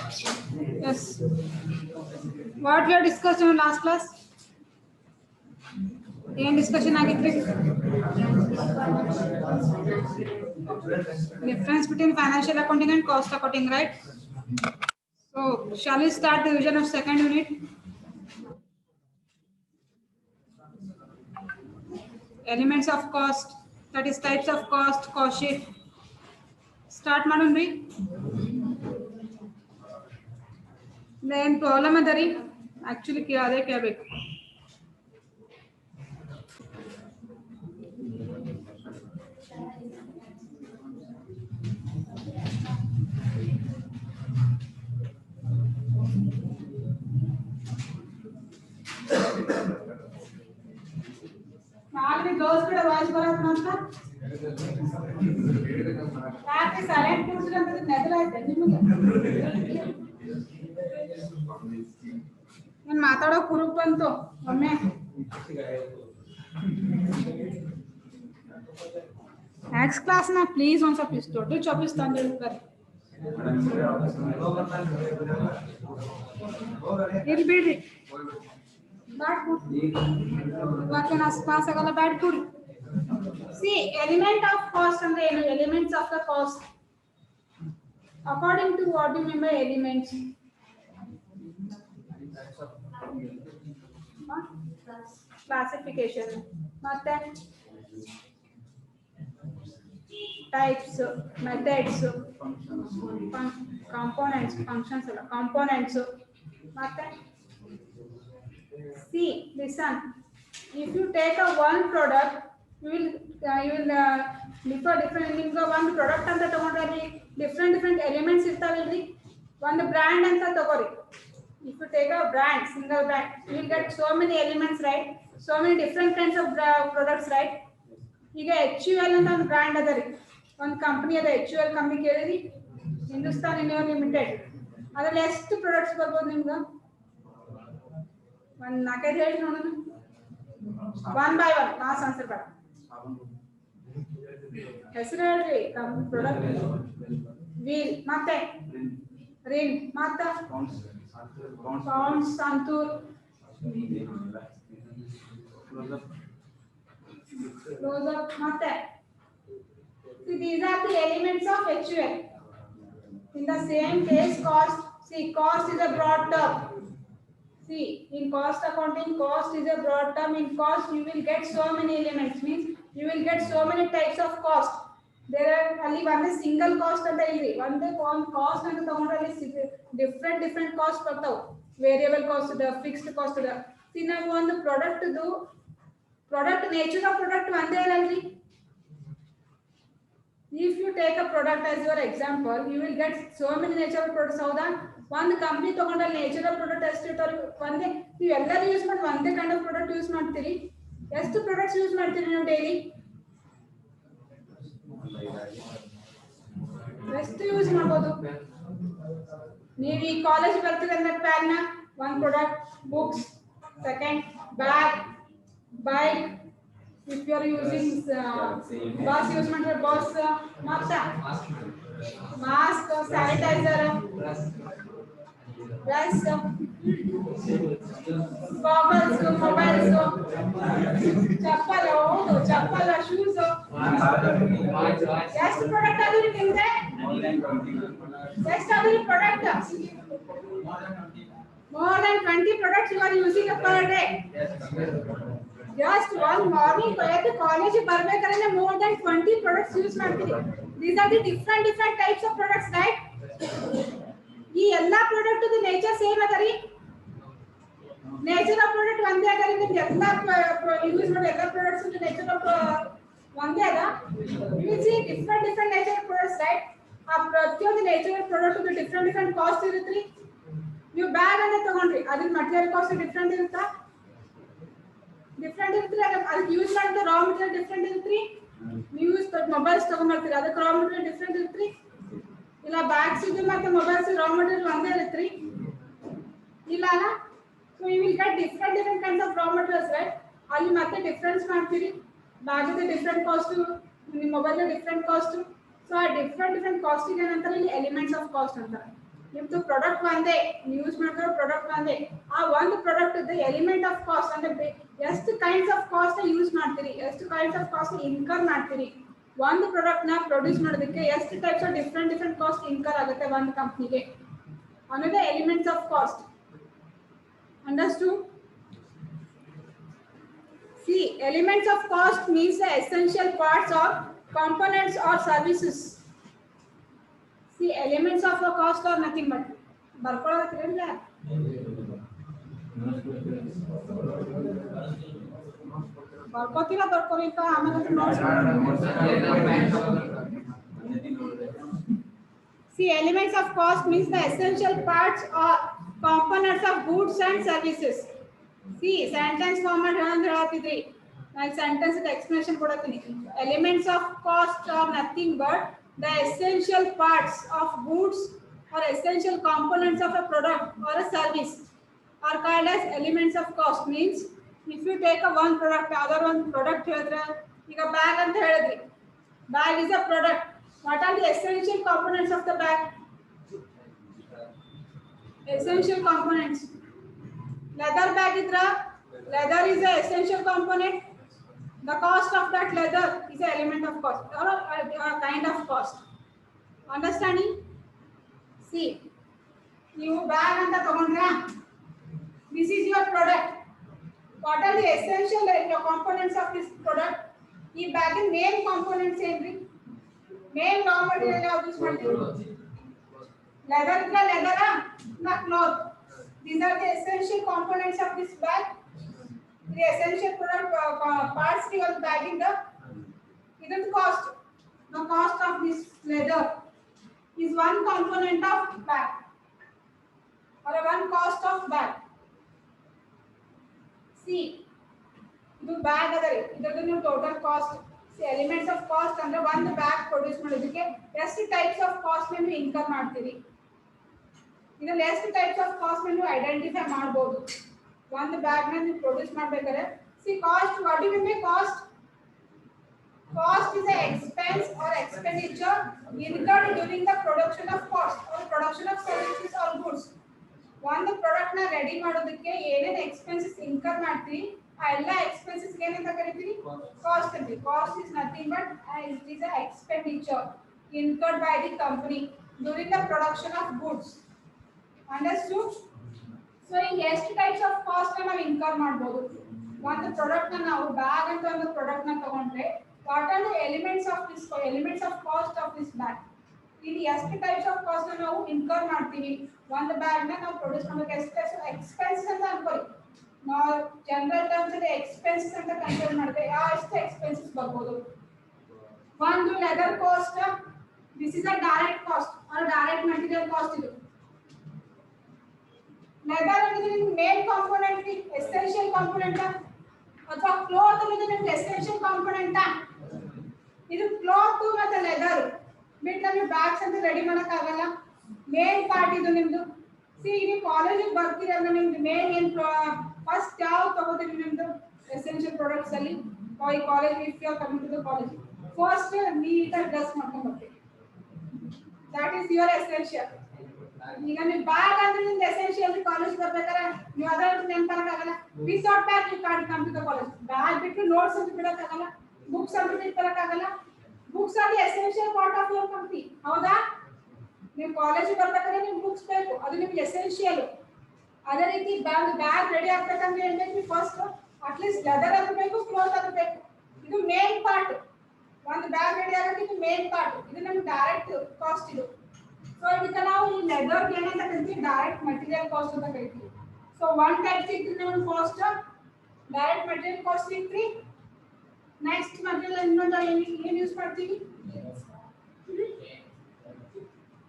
Yes. What we are discussed in last class? ಏನು discussion ಆಗಿತ್ತು? Difference between financial accounting and cost accounting, right? So, shall we start the revision of second unit? Elements of cost, that is types of cost, cost sheet. Start ಮಾಡೋಣ್ರಿ. ಏನು problem ಅದ ರೀ? Actually ಅದೇ ಕೇಳಬೇಕು. ನಾಲ್ಕು ದೋಸ್ ಕಡೆ voice ಬರತ್ತ ಅಂತ ಯಾಕೆ ಸೈಲೆಂಟ್ ಕೂರ್ಸ್ರಿ ಅಂತ ನೆದಲಾಯ್ತು ನಿಮಗೆ? ನಾನು ಮಾತಾಡೋ ಕುರುಪ್ ಬಂತು ಒಮ್ಮೆ. ನೆಕ್ಸ್ಟ್ ಕ್ಲಾಸ್ ನಾ ಪ್ಲೀಸ್ ಒಂದು ಸ್ವಲ್ಪ ಇಷ್ಟು ದೊಡ್ಡ ಚಾಪಿಸ್ ತಂದು ಹೇಳ್ತಾರೆ. ಇಲ್ಲಿ ಬಿಡ್ರಿ ಬ್ಯಾಡ್ ಗುಡ್ ಇವತ್ತು ನಾ ಕ್ಲಾಸ್ ಆಗಲ್ಲ bad good. See element of cost ಅಂದ್ರೆ ಏನು? Elements of the cost according to what you mean by elements? Classification ಮತ್ತೆ ಟೈಪ್ಸ್, ಮೆಥಡ್ಸ್, ಕಾಂಪೋನೆಂಟ್ಸ್, ಫಂಕ್ಷನ್ಸ್ ಅಲ್ಲ ಕಾಂಪೋನೆಂಟ್ಸ್. ಮತ್ತೆ see listen, if you take a one product you will differ different ನಿಮ್ಗೆ ಒಂದು product ಅಂತ ತಗೊಂಡ್ರೆ different elements ಇರ್ತಾವಲ್ರಿ. ಒಂದು brand ಅಂತ ತಗೋರಿ. if you take a brand, single brand, you will get so many elements, right? so many different kinds of products, right? ಈಗ HUL ಅಂತ ಒಂದು ಬ್ರ್ಯಾಂಡ್ ಅದ ರೀ, ಒಂದು ಕಂಪನಿ ಅದ. HUL ಕಂಪನಿ ಕೇಳಿರಿ, ಹಿಂದೂಸ್ತಾನ್ ಯೂನಿವರ್ ಲಿಮಿಟೆಡ್. ಅದ್ರಲ್ಲಿ ಎಷ್ಟು ಪ್ರಾಡಕ್ಟ್ಸ್ ಬರ್ಬೋದು ನಿಮ್ಗೆ? ಒಂದು ನಾಲ್ಕೈದು ಹೇಳಿ ನೋಡೋಣ. One by one last answer ಬೇಡ, ಹೆಸರು ಹೇಳ್ರಿ. ಪ್ರಾಡಕ್ಟ್ ವೀಲ್, ಮತ್ತೆ ರಿನ್, ಮತ್ತೆ ಪೌಂಡ್ಸ್, ಸಂತೂರ್, ಕ್ಲೋಸ್ ಅಪ್. ಮತ್ತೆ these are the elements of HUL. in the same case cost, see cost is a broad term. See, in cost accounting, cost is a broad term. In cost, you will get so many elements. Means you will get so many types of cost. There are only one single cost anta illi. One cost anta tagondre different cost ಬರ್ತಾವ. Variable cost the fixed cost the. See ನಾವು ಒಂದು product nature of product ಒಂದೇ ಅಲ್ಲರಿ. If you take a product as your example, you will get so many nature of products. ಹೌದಾ? ಒಂದು company ತಗೊಂಡ್ರೆ nature of product ಎಷ್ಟು ಇರ್ತಾವೆ? ಒಂದೇ. ನೀವು ಎಲ್ಲರೂ ಯೂಸ್ ಮಾಡಿ ಒಂದೇ ಕೈಂಡ್ ಆಫ್ ಪ್ರಾಡಕ್ಟ್ ಯೂಸ್ ಮಾಡ್ತೀರಿ. ಎಷ್ಟು ಪ್ರಾಡಕ್ಟ್ಸ್ ಯೂಸ್ ಮಾಡ್ತೀರಿ ನೀವು ಡೈಲಿ? ಎಷ್ಟು ಯೂಸ್ ಮಾಡ್ಬೋದು ನೀವು? ಈ ಕಾಲೇಜ್ ಬರ್ತೀರಿ ಅಂದ್ರೆ ಪ್ಯಾನ್ನ ಒಂದು product, books, second bag, bike. if you are using bus use ಮಾಡಿದ್ರೆ ಬಸ್, ಮತ್ತೆ mask, sanitizer, brush, goggles, mobiles, ಚಪ್ಪಲ್, ಹೌದು ಚಪ್ಪಲ್, ಶೂಸ್. ಎಷ್ಟು ಪ್ರಾಡಕ್ಟ್ ಅದು ನಿಮ್ಗೆ? ಎಷ್ಟು ಅದು product? more than 20 products you are using per day. Just one morning to college ಬರ್ಬೇಕಾದ್ರೆ more than 20 products use ಮಾಡ್ತೀವಿ. These are the different types of products, right? ಈ ಎಲ್ಲಾ ಪ್ರಾಡಕ್ಟ್ ದು ನೇಚರ್ ಸೇಮ್ ಅದ ರೀ. ನೇಚರ್ ಆಫ್ ಪ್ರಾಡಕ್ಟ್ ಒಂದೇ ಅದ ರೀ. ನಿಮ್ಗೆ ಎಲ್ಲಾ ಯೂಸ್ ಮಾಡೋ ಎಲ್ಲಾ ಪ್ರಾಡಕ್ಟ್ಸ್ ದು ನೇಚರ್ ಆಫ್ ಒಂದೇ ಅದ. You will see different nature of products, right? ಆ ಪ್ರತಿಯೊಂದು ನೇಚರ್ ಆಫ್ ಪ್ರಾಡಕ್ಟ್ ದು different ಕಾಸ್ಟ್ ಇರುತ್ತೆ. ನೀವು ಬ್ಯಾಗ್ ಅನ್ನ ತಗೊಂಡ್ರಿ, ಅದ್ರ ಮಟೀರಿಯಲ್ ಕಾಸ್ಟ್ ಡಿಫರೆಂಟ್ ಇರುತ್ತಾ? ಡಿಫರೆಂಟ್ ಇರುತ್ತೆ. ಅದಕ್ಕೆ ಯೂಸ್ ಮಾಡಿದ ರಾ ಮಟೀರಿಯಲ್ ಡಿಫರೆಂಟ್ ಇರುತ್ತೆ. ನೀವು ಮೊಬೈಲ್ಸ್ ತಗೊಂಡ್ಬರ್ತೀರಿ, ಅದಕ್ಕೆ ರಾ ಮಟೀರಿಯಲ್ ಡಿಫರೆಂಟ್ ಇರುತ್ತೆ. ಇಲ್ಲ ಬ್ಯಾಗ್ಸ್ ಇದು ಮತ್ತೆ ಮೊಬೈಲ್ಸ್ ರಾ ಮಟೀರಿಯಲ್ ಒಂದೇ ಇರುತ್ತೆ ಇಲ್ಲ ಅಲ್ಲ? So you will get different kinds of raw materials, right? ಅಲ್ಲಿ ಮತ್ತೆ ಡಿಫರೆನ್ಸ್ ಮಾಡ್ತೀರಿ. ಬ್ಯಾಗ್ ಇದೆ ಡಿಫರೆಂಟ್ ಕಾಸ್ಟ್, ನಿಮ್ಮ ಮೊಬೈಲ್ ಡಿಫರೆಂಟ್ ಕಾಸ್ಟ್. ಸೊ ಆ ಡಿಫರೆಂಟ್ ಕಾಸ್ಟಿಗೆ ಏನಂತಾರೆ? ಇಲ್ಲಿ ಎಲಿಮೆಂಟ್ಸ್ ಆಫ್ ಕಾಸ್ಟ್ ಅಂತಾರೆ. ನಿಮ್ದು ಪ್ರಾಡಕ್ಟ್ ಒಂದೇ ಯೂಸ್ ಮಾಡಿರೋ ಪ್ರಾಡಕ್ಟ್ ಒಂದೇ ಆ ಒಂದು product the element of cost ಅಂದ್ರೆ ಎಷ್ಟು ಕೈಂಡ್ಸ್ ಆಫ್ ಕಾಸ್ಟ್ ಯೂಸ್ ಮಾಡ್ತೀರಿ ಎಷ್ಟು ಕೈಂಡ್ಸ್ ಆಫ್ ಕಾಸ್ಟ್ ಇನ್ಕರ್ ಮಾಡ್ತೀರಿ ಒಂದು ಪ್ರಾಡಕ್ಟ್ ನ ಪ್ರೊಡ್ಯೂಸ್ ಮಾಡೋದಕ್ಕೆ ಎಷ್ಟು types of different cost incur ಆಗುತ್ತೆ ಒಂದು ಕಂಪನಿಗೆ ಅನ್ನೋದೇ elements of cost understood See, elements of cost means the essential parts or components or services. See, elements of a cost are nothing but ಬರ್ಕೊಳ್ಳೋದ್ರಿಂದ ಬರ್ಕೋತೀರಾ ಬರ್ಕೋಲಿಕ್ಕ ಆಮೇಲೆ notes See, elements of cost means the essential parts or components of goods and services. See, sentence format ಹೇಳಂದ್ರೆ ಹೇಳ್ತಿದ್ರಿ ನಾನು sentence explanation ಕೊಡ್ತೀನಿ elements of cost are nothing but the essential parts of goods or essential components of a product or a service are called as elements of cost means if you take a one product other one product ಹೇಳಿದ್ರೆ ಈಗ bag ಅಂತ ಹೇಳಿದ್ರಿ bag is a product what are the essential components of the bag essential components leather bag idra leather is a essential component the cost of that leather is an element of cost or a kind of cost understanding see you bag anta tagondra this is your product what are the essential components of this product ee bag in main components enri main raw material yav use martiri leather idra leather na cloth these are the essential components of this bag the essential product parts given bag in the cost the cost of this leather is one component of bag or one cost of bag see ಇದು bag adare idrdu ನೀವು total cost see elements of cost ಅಂದ್ರೆ ಒಂದು bag produce ಮಾಡೋದಕ್ಕೆ ಎಷ್ಟು types of cost ನೀವು income ಮಾಡ್ತೀರಿ ಇದರಲ್ಲಿ ಎಷ್ಟು ಟೈಪ್ಸ್ ಆಫ್ ಕಾಸ್ಟ್ ನೀವು ಐಡೆಂಟಿಫೈ ಮಾಡಬಹುದು ಒಂದು ಬ್ಯಾಗ್ ನ ನೀವು ಪ್ರೊಡ್ಯೂಸ್ ಮಾಡಬೇಕಾದ್ರೆ see cost what do you mean cost cost is a expense or expenditure incurred during the production of cost or production of services or goods ಒಂದು product ನ ready ಮಾಡೋದಕ್ಕೆ ಏನೇನು ಎಕ್ಸ್ಪೆನ್ಸಸ್ ಇನ್ಕರ್ ಮಾಡ್ತೀವಿ ಆ ಎಲ್ಲ ಎಕ್ಸ್ಪೆನ್ಸಸ್ ಗೆ ಏನಂತ ಕರೀತೀವಿ ಕಾಸ್ಟ್ ಅಂತೀವಿ cost is nothing but it is A expenditure incurred by the company during the production of goods understood so in ಎಷ್ಟು types of cost ನ ನಾವು ಇನ್ಕರ್ ಮಾಡಬಹುದು ಒಂದು ಪ್ರಾಡಕ್ಟ್ ನ ನಾವು ಬ್ಯಾಗ್ ಅಂತ ಒಂದು ಪ್ರಾಡಕ್ಟ್ ನ ತಗೊಂಡ್ರೆ what are the elements of cost of this bag ಇಲ್ಲಿ ಎಷ್ಟು types of cost ನ ನಾವು ಇನ್ಕರ್ ಮಾಡ್ತೀವಿ ಒಂದು ಬ್ಯಾಗ್ ನ ನಾವು ಪ್ರೊಡ್ಯೂಸ್ ಮಾಡೋಕೆ ಎಷ್ಟು ಎಕ್ಸ್ಪೆನ್ಸ್ ಅಂತ ಅನ್ಕೊಳ್ಳಿ ನಾವು ಜನರಲ್ ಟರ್ಮ್ಸ್ ಅಲ್ಲಿ ಎಕ್ಸ್ಪೆನ್ಸಸ್ ಅಂತ ಕನ್ಸಿಡರ್ ಮಾಡ್ತೇವೆ ಎಷ್ಟು ಎಕ್ಸ್ಪೆನ್ಸಸ್ ಬರ್ಬೋದು ಒಂದು leather cost this is a direct cost or direct material cost ಇದು ಲೆದರ್ ಅಂದ್ರೆ ಮೇನ್ ಕಾಂಪೋನೆಂಟ್ ಎಸೆನ್ಷಿಯಲ್ ಕಾಂಪೋನೆಂಟ್ ಅಥವಾ ಕ್ಲಾತ್ ಅಂದ್ರೆ ನಿಮಗೆ ಎಸೆನ್ಷಿಯಲ್ ಕಾಂಪೋನೆಂಟ್ ಇದು ಕ್ಲಾತ್ ಮತ್ತೆ ಲೆದರ್ ಬಿಟ್ಟು ನೀವು ಬ್ಯಾಗ್ಸ್ ಅಂತ ರೆಡಿ ಮಾಡಕ್ ಆಗಲ್ಲ ಮೇನ್ ಪಾರ್ಟ್ ಇದು ನಿಮ್ದು ಸಿ ನೀವು ಕಾಲೇಜಿಗೆ ಬರ್ತೀರಿ ಅಂದ್ರೆ ನಿಮ್ದು ಮೇನ್ ಏನ್ ಫಸ್ಟ್ ಯಾವ ತಗೋತೀರಿ ನಿಮ್ದು ಎಸೆನ್ಷಿಯಲ್ ಪ್ರಾಡಕ್ಟ್ಸ್ ಅಲ್ಲಿ ಈ college if you are coming to the college first ನೀಟಾಗಿ ಡ್ರೆಸ್ ಮಾಡ್ಕೊಂಡು ಬರ್ತೀರಿ ದಟ್ ಈಸ್ ಯುವರ್ ಎಸೆನ್ಷಿಯಲ್ ಈಗ ನೀವು ಬ್ಯಾಗ್ ಅಂದ್ರೆ ನಿಮ್ದು ಎಸೆನ್ಷಿಯಲ್ ಕಾಲೇಜ್ ಬರ್ಬೇಕಾದ್ರೆ ನೀವು ಅದರ ನೆನಪಾಗಲ್ಲ without bag you can't come to the college bag ಬಿಟ್ಟು ನೋಟ್ಸ್ ಅಂತ ಬಿಡಕ್ಕಾಗಲ್ಲ ಬುಕ್ಸ್ ಅಂತ ಬಿಡಕ್ಕಾಗಲ್ಲ books are the essential part of your company ಹೌದಾ ನೀವು ಕಾಲೇಜ್ ಬರ್ಬೇಕಾದ್ರೆ ನಿಮ್ಗೆ ಬುಕ್ಸ್ ಬೇಕು ಅದು ನಿಮ್ಗೆ ಎಸೆನ್ಷಿಯಲ್ ಅದೇ ರೀತಿ ಬ್ಯಾಗ್ ರೆಡಿ ಆಗ್ಬೇಕಂದ್ರೆ ಏನ್ ಬೇಕು ಫಸ್ಟ್ ಅಟ್ಲೀಸ್ಟ್ ಲೆದರ್ ಅದು ಬೇಕು ಕ್ಲಾತ್ ಅದು ಬೇಕು ಇದು ಮೇನ್ ಪಾರ್ಟ್ ಒಂದು ಬ್ಯಾಗ್ ರೆಡಿ ಆಗೋಕೆ ಇದು ಮೇನ್ ಪಾರ್ಟ್ ಇದು ನಮ್ಗೆ ಡೈರೆಕ್ಟ್ ಕಾಸ್ಟ್ ಇದು ಸೊ ಇದಕ್ಕೆ ನಾವು ಈ ಲೆದರ್ ಏನಂತ ಕರಿತೀವಿ ಡೈರೆಕ್ಟ್ ಮೆಟೀರಿಯಲ್ ಕಾಸ್ಟ್ ಅಂತ ಕರಿತೀವಿ ಸೊ ಒನ್ ಟೈಪ್ ಸಿಕ್ಕಿದ್ರೆ ನಾವು ಕಾಸ್ಟ್ ಡೈರೆಕ್ಟ್ ಮೆಟೀರಿಯಲ್ ಕಾಸ್ಟ್ ಸಿಕ್ತ್ರಿ ನೆಕ್ಸ್ಟ್ ಮೆಟೀರಿಯಲ್ ಇನ್ನೊಂದು ಏನು ಯೂಸ್ ಮಾಡ್ತೀವಿ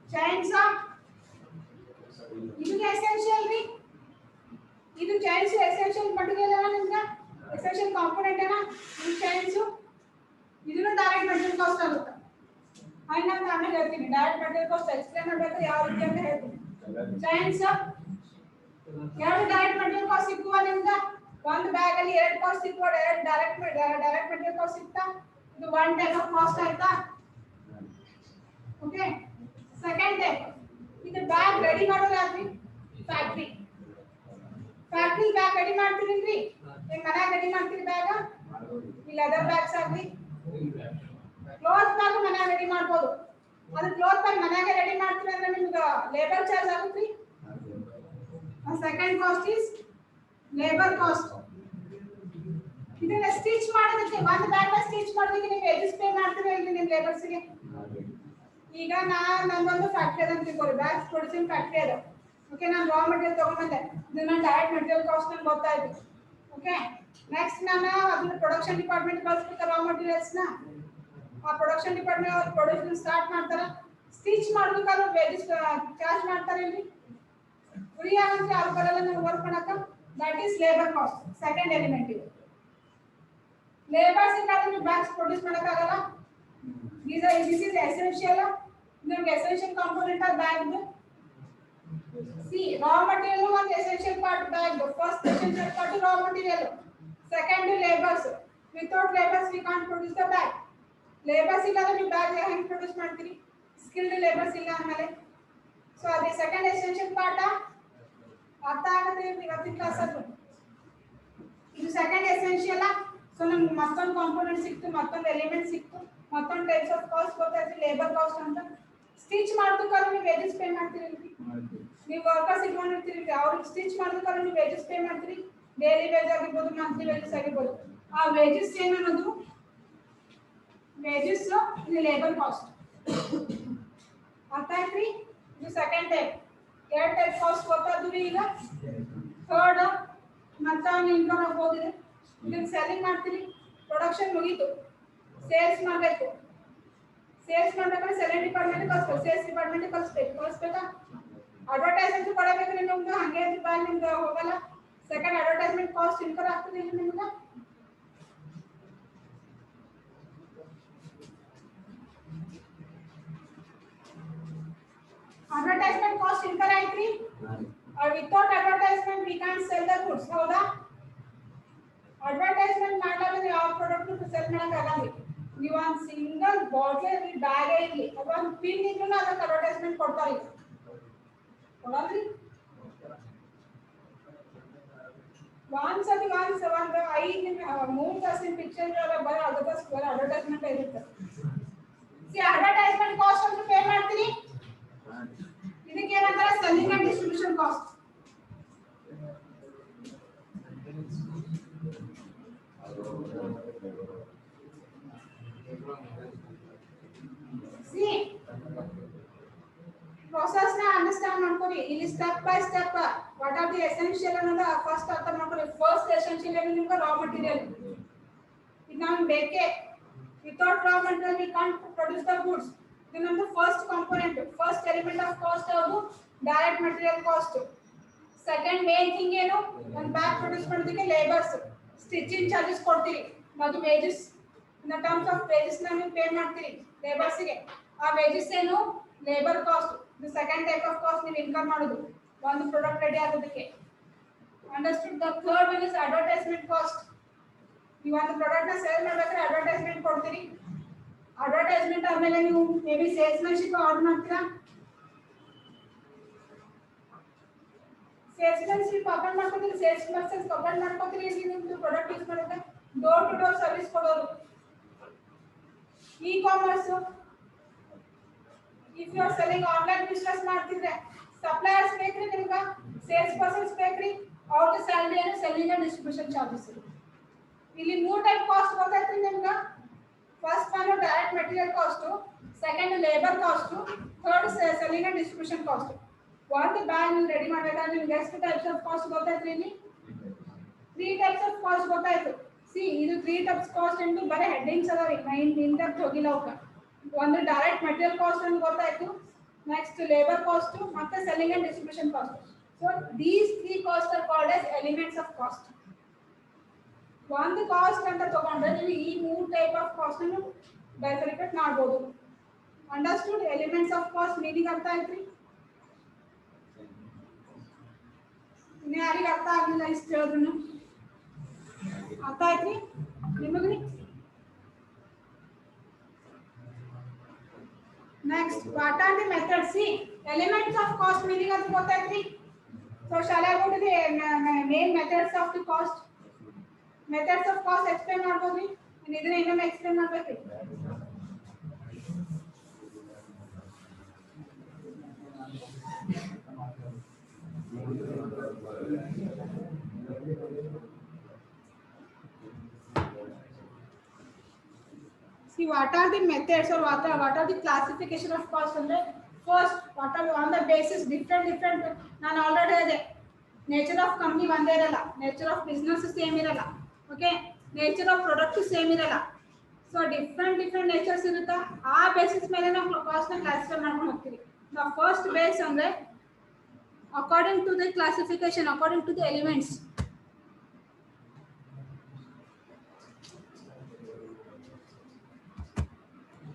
ಚೈನ್ಸ್ ಇದು ಎಸೆನ್ಷಿಯಲ್ ರೀ ಇದು ಚೈನ್ಸ್ ಎಸೆನ್ಷಿಯಲ್ ಮೆಟೀರಿಯಲ್ ಅಲ್ಲ ನಿಮ್ಗೆ ಎಸೆನ್ಷಿಯಲ್ ಕಾಂಪೋನೆಂಟ್ ಅಲ್ಲ ಈ ಚೈನ್ಸ್ ಇದನ್ನು ಡೈರೆಕ್ಟ್ ಮೆಟೀರಿಯಲ್ ಕಾಸ್ಟ್ ಆಗುತ್ತೆ ಹಾಗೆ ನಾನು ಆಮೇಲೆ ಹೇಳ್ತೀನಿ ಡೈರೆಕ್ಟ್ ಮೆಟೀರಿಯಲ್ ಕಾಸ್ಟ್ ಎಕ್ಸ್ಪ್ಲೇನ್ ಮಾಡಬೇಕು ಯಾವ ರೀತಿ ಅಂತ ಹೇಳ್ತೀನಿ ಚೈನ್ಸ್ ಎರಡು ಡೈರೆಕ್ಟ್ ಮೆಟೀರಿಯಲ್ ಕಾಸ್ಟ್ ಸಿಕ್ಕುವ ನಿಮ್ಗೆ ಒಂದು ಬ್ಯಾಗ್ ಅಲ್ಲಿ ಎರಡು ಕಾಸ್ಟ್ ಸಿಕ್ಕುವ ಡೈರೆಕ್ಟ್ ಮೆಟೀರಿಯಲ್ ಕಾಸ್ಟ್ ಸಿಗ್ತಾ ಇದು ಒನ್ ಟೈಪ್ ಆಫ್ ಕಾಸ್ಟ್ ಆಯ್ತಾ ಓಕೆ ಸೆಕೆಂಡ್ ಟೈಪ್ ಇದು ಬ್ಯಾಗ್ ರೆಡಿ ಮಾಡೋದು ಯಾಕ್ರಿ ಫ್ಯಾಕ್ಟರಿ ಬ್ಯಾಗ್ ರೆಡಿ ಮಾಡ್ತೀರಿಲ್ರಿ ಏನ್ ಮನ್ಯಾಗ ರೆಡಿ ಮಾಡ್ತೀರಿ ಬ್ಯಾಗ್ ಈ ಲೆದರ್ ಬ್ಯಾಗ್ಸ್ ಆಗ್ಲಿ ಕ್ಲೋತ್ ಬ್ಯಾಗ್ ಮನ್ಯಾಗ ರೆಡಿ ಮಾಡ್ಬೋದು ಅದು ಕ್ಲೋತ್ ಬ್ಯಾಗ್ ಮನ್ಯಾಗ ರೆಡಿ ಮಾಡ್ತೀರಿ ಅಂದ್ರೆ ನಿಮ್ಗೆ ಲೇಬರ್ ಚಾರ್ಜ್ ಆಗುತ್ರಿ second cost is labour cost ಇದನ್ನ ಸ್ಟಿಚ್ ಮಾಡೋದಕ್ಕೆ ಒಂದು ಬ್ಯಾಗ್ ನ ಸ್ಟಿಚ್ ಮಾಡೋದಕ್ಕೆ ನೀವು ವೇಜಸ್ ಪೇ ಮಾಡ್ತೀರಾ ಇಲ್ರಿ ನಿಮ್ಮ ಲೇಬರ್ಸ್ ಗೆ ಈಗ ನಂದೊಂದು ಫ್ಯಾಕ್ಟರಿ ಅದ ಅಂತ ತಿಳ್ಕೊಳ್ಳಿ ಬ್ಯಾಗ್ಸ್ ಪ್ರೊಡ್ಯೂಸಿಂಗ್ ಫ್ಯಾಕ್ಟರಿ ಅದ ಓಕೆ ನಾನು ರಾ ಮೆಟೀರಿಯಲ್ ತಗೊಂಡ್ಬಂದೆ ಇದು ನನ್ನ ಡೈರೆಕ್ಟ್ ಮೆಟೀರಿಯಲ್ ಕಾಸ್ಟ್ ನಂಗೆ ಗೊತ್ತಾಯ್ತು ಓಕೆ ನೆಕ್ಸ್ಟ್ ನಾನು ಅದನ್ನ ಪ್ರೊಡಕ್ಷನ್ ಡಿಪಾರ್ಟ್ಮೆಂಟ್ ಕಳಿಸ್ಬೇಕು ರಾ ಮೆಟೀರಿಯಲ್ಸ್ ನ ಆ ಪ್ರೊಡಕ್ಷನ್ ಡಿಪಾರ್ಟ್ಮೆಂಟ್ ಅವ್ರು ಪ್ರೊಡಕ್ಷನ್ ಸ್ಟಾರ್ಟ್ ಮಾಡ್ತಾರೆ ಸ್ಟಿಚ್ ಮಾಡ್ಬೇಕಾದ್ರೆ ವೇಜಸ್ ಚಾರ್ಜ್ ಮಾಡ್ತಾರೆ ಇಲ್ಲಿ ಫ್ರೀ ಆಗಂತ ಯಾರು ಬರಲ್ಲ ನಾವು ವರ್ಕ್ ಮಾಡಕ that is labour cost second element ಇದು ಲೇಬರ್ಸ್ ಇಲ್ಲಾಂದ್ರೆ ನೀವು ಬ್ಯಾಗ್ಸ್ ಪ್ರೊಡ್ಯೂಸ್ ಮಾಡಕ್ಕಾಗಲ್ಲ this is essential ನಿಮಗೆ essential component of bag see raw material one essential part bag first essential part raw material second labors without labors we can't produce the bag labors ಇಲ್ಲಾಂದ್ರೆ ನೀವು bag ಹೆಂಗೆ produce ಮಾಡ್ತೀರಿ skilled labors ಇಲ್ಲ ಅಂದ್ಮೇಲೆ so ಅದೇ second essential part ಅರ್ಥ ಆಗುತ್ತೆ ಇವತ್ತಿನ ಕ್ಲಾಸ್ ಅಲ್ಲಿ ಇದು ಸೆಕೆಂಡ್ essential ಸೊ ನಮಗೆ ಮತ್ತೊಂದು ಕಾಂಪೋನೆಂಟ್ ಸಿಕ್ತು ಮತ್ತೊಂದು ಎಲಿಮೆಂಟ್ ಸಿಕ್ತು ಮತ್ತೊಂದು ಟೈಪ್ಸ್ ಆಫ್ ಕಾಸ್ಟ್ ಗೊತ್ತಾಯ್ತು ಲೇಬರ್ ಕಾಸ್ಟ್ ಅಂತ ಸ್ಟಿಚ್ ಮಾಡ್ಬೇಕಾದ್ರೆ ನೀವು ವೇಜಸ್ ಪೇ ಮಾಡ್ತೀರಿ ನೀವು ವರ್ಕರ್ಸ್ ಇಟ್ಕೊಂಡಿರ್ತೀರಿ ಅವ್ರಿಗೆ ಸ್ಟಿಚ್ ಮಾಡ್ಬೇಕಾದ್ರೆ ನೀವು ವೇಜಸ್ ಪೇ ಮಾಡ್ತೀರಿ ಡೈಲಿ ವೇಜ್ ಆಗಿರ್ಬೋದು ಮಂತ್ಲಿ ವೇಜಸ್ ಆಗಿರ್ಬೋದು ಆ ವೇಜಸ್ ಏನನ್ನೋದು ವೇಜಸ್ ಇದು ಲೇಬರ್ ಕಾಸ್ಟ್ ಅರ್ಥ ಆಯ್ತ್ರಿ ಇದು ಸೆಕೆಂಡ್ ಟೈಪ್ ಎರಡು ಟೈಪ್ ಕಾಸ್ಟ್ ಗೊತ್ತಾದ್ರು ಈಗ ಥರ್ಡ್ ಮತ್ತೆ ಇನ್ಕಮ್ ಹೋಗಿದೆ ಇದನ್ನ ಸೆಲ್ಲಿಂಗ್ ಮಾಡ್ತೀರಿ ಪ್ರೊಡಕ್ಷನ್ ಮುಗೀತು ಸೇಲ್ಸ್ ಮಾಡಬೇಕು ಸೇಲ್ಸ್ ಮಾಡಬೇಕಾದ್ರೆ ಸೆಲ್ಲಿಂಗ್ ಡಿಪಾರ್ಟ್ಮೆಂಟ್ ಕಳಿಸ್ಬೇಕು ಸೇಲ್ಸ್ ಡಿಪಾರ್ಟ್ಮೆಂಟ್ ಕಳಿಸ್ಬೇಕಾ ಅಡ್ವರ್ಟೈಸ್ಮೆಂಟ್ ಕೊಡಬೇಕ್ರಿ ನಿಮ್ಗೆ ಹಂಗೆ ಬಾಯ್ ನಿಮ್ಗೆ ಹೋಗಲ್ಲ ಸೆಕೆಂಡ್ ಅಡ್ವರ್ಟೈಸ್ಮೆಂಟ್ ಕಾಸ್ಟ್ ಇನ್ಕರ್ ಆಗ್ತದೆ ಇಲ್ಲಿ ನಿಮ್ಗೆ advertisement cost incur ಆಯ್ತ್ರಿ or without advertisement we can't sell the goods ಹೌದಾ advertisement ಮಾಡಲಾರ್ದೆ ಯಾವ ಪ್ರಾಡಕ್ಟ್ ಸೆಲ್ ಮಾಡಕ ಆಗಲ್ಲ ನೀವು ಒಂದು ಸಿಂಗಲ್ ಬಾಟಲ್ ಬ್ಯಾಗ್ ಇರಲಿ ಅಥವಾ ಒಂದು ಪಿನ್ ಇದ್ರೂ ಅದಕ್ಕೆ ಅಡ್ವರ್ಟೈಸ್ಮೆಂಟ್ ಕೊಡ್ತಾರೆ ಕೊಡಲ್ರಿ ಒಂದು 5 3 ಪಿಕ್ಚರ್ ಬರೋ ಅದಕ್ಕೆ ಅಡ್ವರ್ಟೈಸ್ಮೆಂಟ್ ಇರುತ್ತೆ ಸಿ ಅಡ್ವರ್ಟೈಸ್ಮೆಂಟ್ ಕಾಸ್ಟ್ ಅಂತ ಪೇ ಮಾಡ್ತೀರಿ ಇದಕ್ಕೆ ಏನಂತಾರೆ selling and distribution cost C process na understand ಮಾಡ್ಕೊರಿ ಇಲ್ಲಿ step by step what are the essential ಅನ್ನೋದು ಫಸ್ಟ್ ಅರ್ಥ ಮಾಡ್ಕೊರಿ ಫಸ್ಟ್ ಎಸೆನ್ಷಿಯಲ್ ಏನು ನಿಮಗೆ ರಾ ಮಟೀರಿಯಲ್ ಇದು ನಾವು ಬೇಕೇ without raw material we can't produce the goods ಇದು ನಮ್ದು first component first element of cost ಯಾವುದು direct material cost second main thing ಏನು ಒಂದು ಬ್ಯಾಗ್ ಪ್ರೊಡ್ಯೂಸ್ ಮಾಡೋದಕ್ಕೆ ಲೇಬರ್ಸ್ ಸ್ಟಿಚಿಂಗ್ ಚಾರ್ಜಸ್ ಕೊಡ್ತೀರಿ ಮತ್ತು wages in the terms of wages ನ ನೀವು ಪೇ ಮಾಡ್ತೀರಿ ಲೇಬರ್ಸ್ ಗೆ ಆ ವೇಜಸ್ ಏನು labour cost the second type of cost ನೀವು ಇನ್ಕಮ್ ಮಾಡೋದು ಒಂದು ಪ್ರಾಡಕ್ಟ್ ರೆಡಿ ಆಗೋದಕ್ಕೆ understood the third one is advertisement cost ನೀವು ಒಂದು ಪ್ರಾಡಕ್ಟ್ ನ ಸೇಲ್ ಮಾಡಬೇಕಾದ್ರೆ ಅಡ್ವರ್ಟೈಸ್ಮೆಂಟ್ ಕೊಡ್ತೀರಿ ಅಡ್ವರ್ಟೈಸ್ಮೆಂಟ್ ಆದ್ಮೇಲೆ ನೀವು ಮೇ ಬಿ ಸೇಲ್ಸ್ಮನ್ಶಿಪ್ ಆರ್ಡರ್ ಮಾಡ್ತೀರಾ ಸೇಲ್ಸ್ಮನ್ಶಿಪ್ ಅಕೌಂಟ್ ಮಾಡ್ಕೊತೀರಿ ಸೇಲ್ಸ್ ಪರ್ಸನ್ಸ್ ಅಕೌಂಟ್ ಮಾಡ್ಕೊತೀರಿ ಇಲ್ಲಿ ನಿಮ್ದು ಪ್ರಾಡಕ್ಟ್ ಯೂಸ್ ಮಾಡೋಕೆ ಡೋರ್ ಟು ಡೋರ್ ಸರ್ವಿಸ್ ಕೊಡೋದು E commerce if you are selling online business ಮಾಡ್ತಿದ್ರೆ ಸಪ್ಲೈಯರ್ಸ್ ಬೇಕ್ರಿ ನಿಮಗೆ ಸೇಲ್ಸ್ ಪರ್ಸನ್ಸ್ ಬೇಕ್ರಿ ಅವ್ರಿಗೆ ಸ್ಯಾಲರಿ ಏನು ಸೆಲ್ಲಿಂಗ್ ಅಂಡ್ ಡಿಸ್ಟ್ರಿಬ್ಯೂಷನ್ ಚಾರ್ಜಸ್ ಇಲ್ಲಿ ಮೂರು ಟೈಪ್ ಕಾಸ್ಟ್ ಗೊತ್ತಾಯ್ತು ನಿಮಗೆ first one direct material cost second labour cost third selling and distribution cost ಒಂದು ಬ್ಯಾಗ್ ನೀವು ರೆಡಿ ಮಾಡಬೇಕಾದ್ರೆ ನಿಮ್ಗೆ ಎಷ್ಟು ಟೈಪ್ಸ್ ಆಫ್ ಕಾಸ್ಟ್ ಗೊತ್ತಾಯ್ತು ಇಲ್ಲಿ 3 ಟೈಪ್ಸ್ ಆಫ್ ಕಾಸ್ಟ್ ಗೊತ್ತಾಯ್ತು ಸಿ ಇದು 3 ಟೈಪ್ಸ್ ಕಾಸ್ಟ್ ಎಂದು ಬರೀ ಹೆಡ್ಡಿಂಗ್ಸ್ ಅದಾವ ಇನ್ ಡೆಪ್ತ್ ಹೋಗಿಲ್ಲ ಅವಕ್ಕೆ ಒಂದು ಡೈರೆಕ್ಟ್ ಮೆಟೀರಿಯಲ್ ಕಾಸ್ಟ್ ಅಂತ ಗೊತ್ತಾಯ್ತು ನೆಕ್ಸ್ಟ್ ಲೇಬರ್ ಕಾಸ್ಟ್ ಮತ್ತೆ selling and distribution cost so these 3 cost are called as elements of cost ಒಂದು ಕಾಸ್ಟ್ ಅಂತ ತಗೊಂಡ್ರೆ ನೀವು ಈ 3 ಟೈಪ್ ಆಫ್ ಕಾಸ್ಟ್ ಅನ್ನು ಬೈಫರ್ಕೇಟ್ ಮಾಡಬಹುದು understood elements of cost meaning ಅರ್ಥ ಆಯ್ತ್ರಿ ಇನ್ನು ಯಾರಿಗೆ ಅರ್ಥ ಆಗಿಲ್ಲ ಇಷ್ಟು ಹೇಳಿದ್ರು ಅರ್ಥ ಆಯ್ತ್ರಿ ನಿಮಗ್ರಿ Next, what are the methods? See, elements of cost meaning of what are three. So shall I go to the main methods of the cost? Methods of cost explain ಮಾಡ್ಬೋದ್ರಿ ಇದನ್ನ ಇನ್ನೊಮ್ಮೆ explain ಮಾಡ್ಬೇಕ್ರಿ See, what are the methods or what are the classification of cost? First, what are on the basis different ನಾನು already ಹೇಳಿದೆ nature of company ಒಂದೇ ಇರಲ್ಲ nature of business same ಇರಲ್ಲ okay nature of product same ಇರಲ್ಲ so different nature's ಇರುತ್ತಾ ಆ basis ಮೇಲೆ ನಾವು ಕಾಸ್ಟ್ ನ ಕ್ಲಾಸಿಫೈ ಮಾಡ್ಕೊಂಡು ಹೋಗ್ತೀವಿ ದ ಫಸ್ಟ್ ಬೇಸ್ ಅಂದ್ರೆ according to the classification according to the elements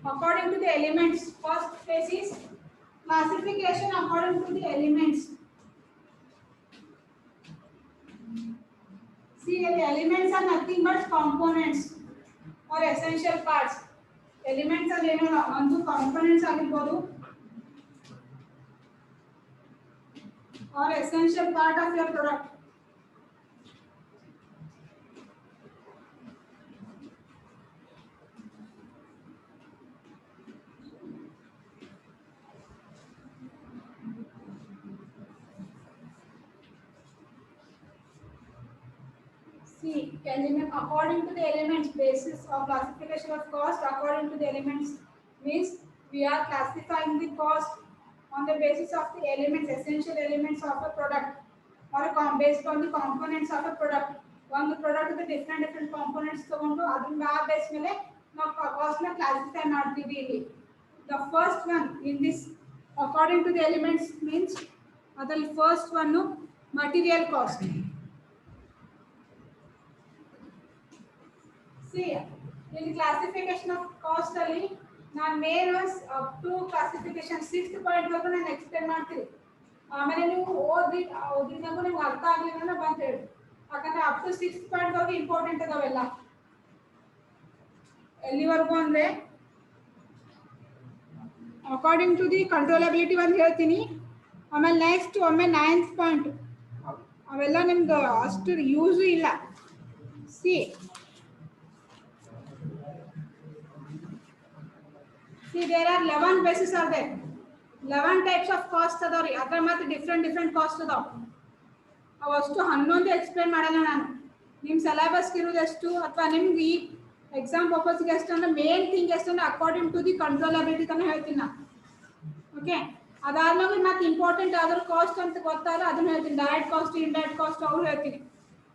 according to the elements. First phase is classification according to the elements. See, the elements are nothing but components or essential parts. Elements are ಒಂದು components ಆಗಿರಬಹುದು or essential part of your product. See, element according to the elements basis of classification of cost according to the elements means we are classifying the cost on the basis of the elements essential elements of a product or based on the components of a product. One the product the different components ತಗೊಂಡು ಅದನ್ನ ಆ base ಮೇಲೆ ನಾವು cost ನ classify ಮಾಡ್ತೀವಿ ಇಲ್ಲಿ. The first one in this according to the elements means ಅದರಲ್ಲಿ first one material cost. See, in the classification of cost ಅಲ್ಲಿ ನಾನು main up to classification 6th point ವರೆಗೂ ನಾನು ಎಕ್ಸ್ಪ್ಲೇನ್ ಮಾಡ್ತೀನಿ ಆಮೇಲೆ ನೀವು ಓದಿದಾಗ ನಿಮ್ಗೆ ಅರ್ಥ ಆಗಲಿಲ್ಲ ಅಂದ್ರೆ ಬಂತ ಹೇಳಿ ಯಾಕಂದ್ರೆ ಅಪ್ ಟು 6th ಪಾಯಿಂಟ್ ವರೆಗೂ ಇಂಪಾರ್ಟೆಂಟ್ ಅದಾವೆಲ್ಲ ಎಲ್ಲಿವರೆಗೂ ಅಂದ್ರೆ ಅಕಾರ್ಡಿಂಗ್ ಟು ದಿ ಕಂಟ್ರೋಲಬಿಲಿಟಿ ಒಂದು ಹೇಳ್ತೀನಿ ಆಮೇಲೆ ನೆಕ್ಸ್ಟ್ ಒಮ್ಮೆ 9th ಪಾಯಿಂಟ್ ಅವೆಲ್ಲ ನಿಮ್ದು ಅಷ್ಟು ಯೂಸ್ ಇಲ್ಲ C See, there are 11 bases are there. 11 types of costs are there. ಅದರ ಮತ್ತೆ different costs ಅದಾವ. ಅವಷ್ಟು 11 ಎಕ್ಸ್ಪ್ಲೇನ್ ಮಾಡಲ್ಲ ನಾನು. ನಿಮ್ಮ ಸಿಲೆಬಸ್ ಇರೋದು ಎಷ್ಟು ಅಥವಾ ನಿಮ್ಗೆ ಈ ಎಕ್ಸಾಮ್ ಪರ್ಪಸ್ ಗೆ ಎಷ್ಟು ಅಂದ್ರೆ ಮೇನ್ ಥಿಂಗ್ ಎಷ್ಟು ಅಂದ್ರೆ ಅಕಾರ್ಡಿಂಗ್ ಟು ದಿ ಕಂಟ್ರೋಲಬಿಲಿಟಿ ಅಂತ ಹೇಳ್ತೀನಿ ನಾನು. ಓಕೆ ಅದಾದ್ಮೇಲೆ ಮತ್ತೆ ಇಂಪಾರ್ಟೆಂಟ್ ಆದ್ರ ಕಾಸ್ಟ್ ಅಂತ ಗೊತ್ತಾಗಲ್ಲ ಅದನ್ನ ಹೇಳ್ತೀನಿ ಡೈರೆಕ್ಟ್ ಕಾಸ್ಟ್ ಇಂಡೈರೆಕ್ಟ್ ಕಾಸ್ಟ್ ಅವ್ರು ಹೇಳ್ತೀನಿ.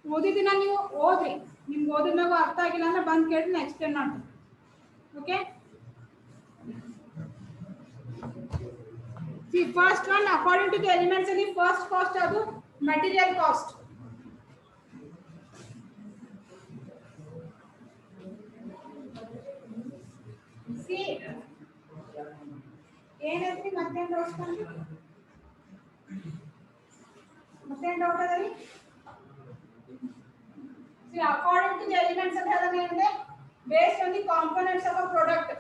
ಓದಿದಿನ ನೀವು ಓದ್ರಿ ನಿಮ್ಗೆ ಓದಿದ್ಮೇಲೆ ಅರ್ಥ ಆಗಿಲ್ಲ ಅಂದ್ರೆ ಬಂದು ಕೇಳಿ ನಾನು ಎಕ್ಸ್ಪ್ಲೇನ್ ಮಾಡ್ತೀನಿ. Okay See, first one according to the elements of the first cost of the material cost. See, ಏನಂತ್ರಿ ಮತ್ತೆ ಡೌಟ್ ಬಂತು ಮತ್ತೆ ಡೌಟ್ ಅದರಿ See, according to the elements of the ಏನಂದ್ರೆ based on the components of a product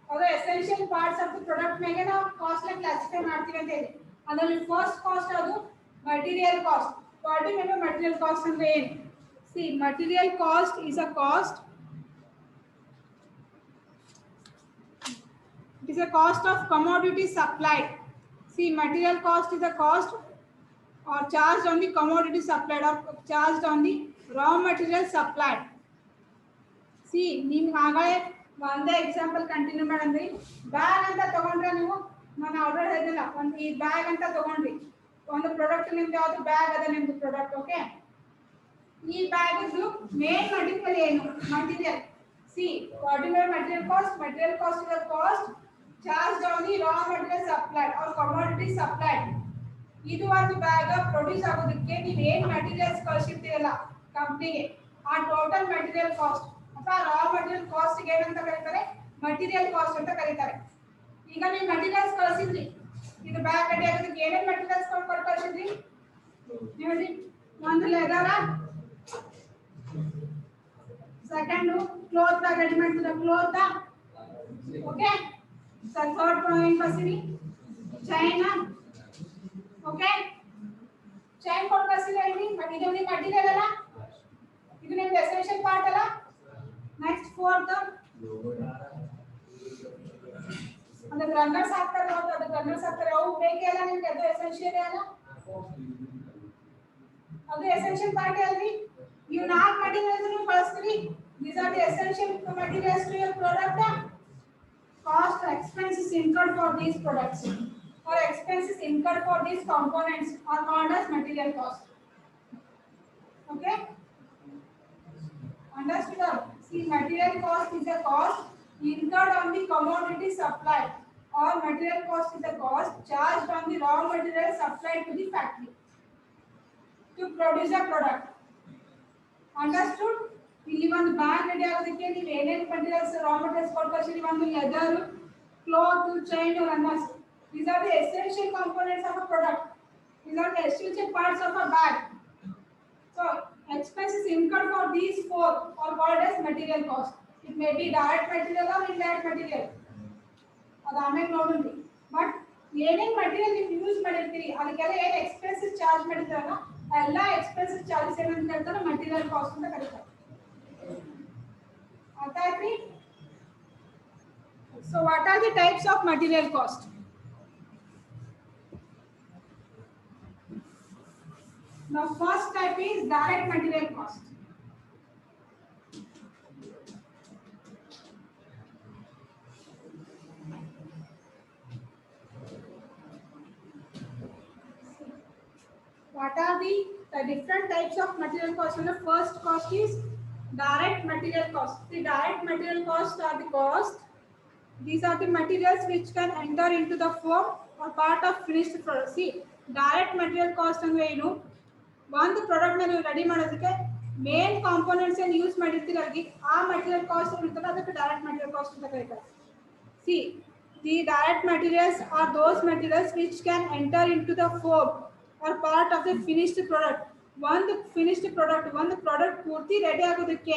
or the essential parts of the product ಮೇಲೆ ನಾವು cost ನ classify ಮಾಡ್ತೀವಿ ಅಂತ ಹೇಳಿ ಅದರಲ್ಲಿ ಫಸ್ಟ್ ಕಾಸ್ಟ್ ಅದು material cost what you mean material cost ಅಂದ್ರೆ ಏನು see material cost is a cost it is a cost of commodity supplied see material cost is a cost or charged on the commodity supplied or charged on the raw material supplied see ನಿಮಗೆ ಆಗಲೇ ಒಂದೇ example continue ಮಾಡಂದ್ರಿ bag ಅಂತ ತಗೊಂಡ್ರೆ ನೀವು ನಾನು order ಹೇಳಿಲ್ಲ ಒಂದು ಈ ಬ್ಯಾಗ್ ಅಂತ ತಗೊಂಡ್ರಿ ಒಂದು ಪ್ರಾಡಕ್ಟ್ ನಿಮ್ದು ಯಾವುದು ಬ್ಯಾಗ್ ಅದ ನಿಮ್ದು ಪ್ರಾಡಕ್ಟ್ ಓಕೆ ಈ ಬ್ಯಾಗ್ ಮೇನ್ ಮಟೀರಿಯಲ್ ಏನು material see what is material cost is the cost charged on the raw material supplied or commodity supplied ಇದು ಒಂದು ಬ್ಯಾಗ್ ಪ್ರೊಡ್ಯೂಸ್ ಆಗೋದಕ್ಕೆ ನೀವು ಏನು ಮಟೀರಿಯಲ್ಸ್ ಕಳಿಸಿರ್ತೀರಲ್ಲ ಕಂಪ್ನಿಗೆ ಆ ಟೋಟಲ್ ಮಟೀರಿಯಲ್ ಕಾಸ್ಟ್ ಅಥವಾ ರಾ ಮಟೀರಿಯಲ್ ಕಾಸ್ಟ್ ಗೆ ಏನಂತ ಕರೀತಾರೆ ಮಟೀರಿಯಲ್ ಕಾಸ್ಟ್ ಅಂತ ಕರೀತಾರೆ ಈಗ ನೀವು ಮಟೀರಿಯಲ್ಸ್ ಕಳಿಸಿದ್ರಿ ಇದು ಬ್ಯಾಗ್ ರೆಡಿ ಆಗೋದಕ್ಕೆ ಏನೇನು ಮಟೀರಿಯಲ್ಸ್ ಕೊಟ್ಟು ಕಳಿಸಿದ್ರಿ ನೋಡಿ ಒಂದು leather second cloth bag ready ಮಾಡ್ತೀರಾ cloth okay third point pasiri chain okay chain code pasiri ಇಲ್ಲಿ ಇದು ನಿಮ್ಮ material ಅಲ್ಲ ಇದು ನಿಮ್ಮ essential part ಅಲ್ಲ next fourth ಅಂದ್ರೆ ರನ್ನರ್ಸ್ ಹಾಕ್ತಾರೆ ಅದು ರನ್ನರ್ಸ್ ಹಾಕ್ತಾರೆ ಅವು ಬೇಕೇ ಅಲ್ಲ ನಿಮಗೆ ಅದು ಎಸೆನ್ಷಿಯಲ್ ಅಲ್ಲ ಅದು ಎಸೆನ್ಷಿಯಲ್ ಪಾರ್ಟ್ ಅಲ್ರಿ you not materials ನೀವು ಬಳಸ್ತೀರಿ these are the essential materials to your product cost expenses incurred for these products or expenses incurred for these components are called as material cost okay understood see material cost is a cost incurred on the commodity supplied or material cost is a cost charged on the raw material supplied to the factory to produce a product understood ಇಲ್ಲಿ ಒಂದು bag ready ಆಗೋದಕ್ಕೆ ನೀವು ಏನೇನು materials ರಾ materials ಕೊಡ್ತೀರಿ ಒಂದು leather cloth chain runners these are the essential components of a product these are the essential parts of a bag so expenses incurred for these four are called as material cost it may be direct material or indirect material ಅದು ಆಮೇಲೆ ನೋಡೋಣ but ಏನೇನು material ನೀವು use ಮಾಡಿರ್ತೀರಿ ಅದಕ್ಕೆಲ್ಲ ಏನು expenses charge ಮಾಡಿರ್ತಾರಲ್ಲ ಎಲ್ಲ expenses charges ಏನಂತ ಹೇಳ್ತಾರೆ ಮಟೀರಿಯಲ್ ಕಾಸ್ಟ್ ಅಂತ ಕರೀತಾರೆ ಅರ್ಥ ಆಯ್ತ್ರಿ so what are the types of material cost the first type is direct material cost what are the different types of material cost and the first cost is direct material cost the direct material cost are the cost these are the materials which can enter into the form or part of finished product see direct material cost ಅಂದ್ರೆ ಏನು ಒಂದು product ನ ನೀವು ready ಮಾಡೋದಕ್ಕೆ main components ಏನು use ಮಾಡಿರ್ತೀರಿ ಆ material cost ಇರ್ತದೆ ಅದಕ್ಕೆ ಡೈರೆಕ್ಟ್ ಮಟೀರಿಯಲ್ ಕಾಸ್ಟ್ ಅಂತ ಕರೀತಾರೆ see the direct materials are those materials which can enter in to the form or part of the finished product ಒಂದು ಫಿನಿಶ್ಡ್ ಪ್ರಾಡಕ್ಟ್ ಒಂದು product ಪೂರ್ತಿ ready ಆಗೋದಕ್ಕೆ